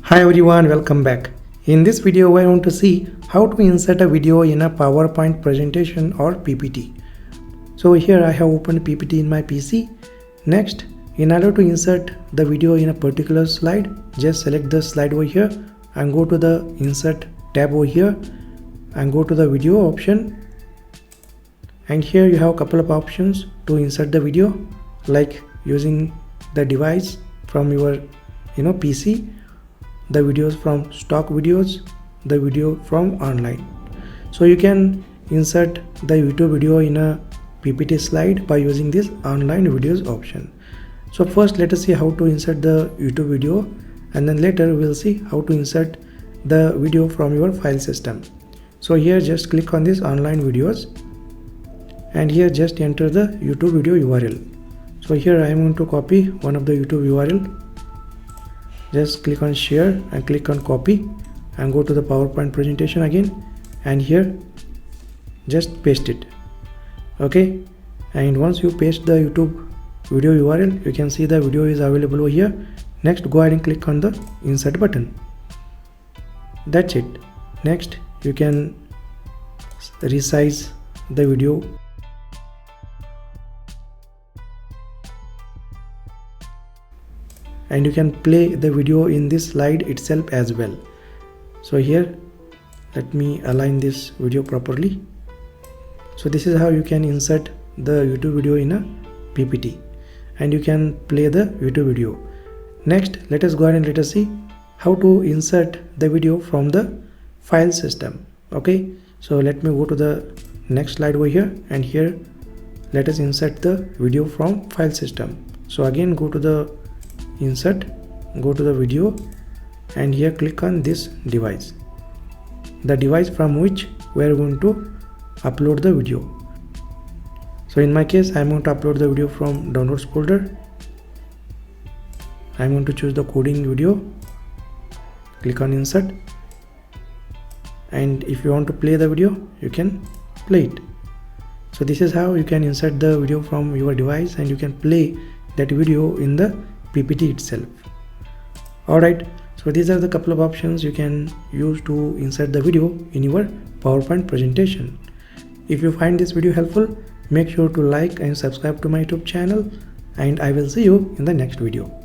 Hi everyone, welcome back. In this video I want to see how to insert a video in a PowerPoint presentation or PPT. So here I have opened PPT in my PC. Next, in order to insert the video in a particular slide, just select the slide over here and go to the insert tab over here and go to the video option. And here you have a couple of options to insert the video, like using the device from your PC, the videos from stock videos, the video from online. So you can insert the YouTube video in a PPT slide by using this online videos option. So first let us see how to insert the YouTube video, and then later we'll see how to insert the video from your file system. So here just click on this online videos and here just enter the YouTube video URL. So here I am going to copy one of the YouTube URL. Just click on share and click on copy and go to the PowerPoint presentation again, and here just paste it. Okay, and once you paste the YouTube video URL, you can see the video is available over here. Next, go ahead and click on the insert button. That's it. Next, you can resize the video. And you can play the video in this slide itself as well. So here let me align this video properly. So this is how you can insert the YouTube video in a PPT, and you can play the YouTube video. Next, let us go ahead and let us see how to insert the video from the file system. Okay, so let me go to the next slide over here, and here let us insert the video from file system. So again, go to the insert, go to the video, and here click on this device, the device from which we are going to upload the video. So in my case, I am going to upload the video from downloads folder. I am going to choose the coding video, click on insert, and if you want to play the video, you can play it. So this is how you can insert the video from your device, and you can play that video in the PPT itself. Alright, so these are the couple of options you can use to insert the video in your PowerPoint presentation. If you find this video helpful, make sure to like and subscribe to my YouTube channel, and I will see you in the next video.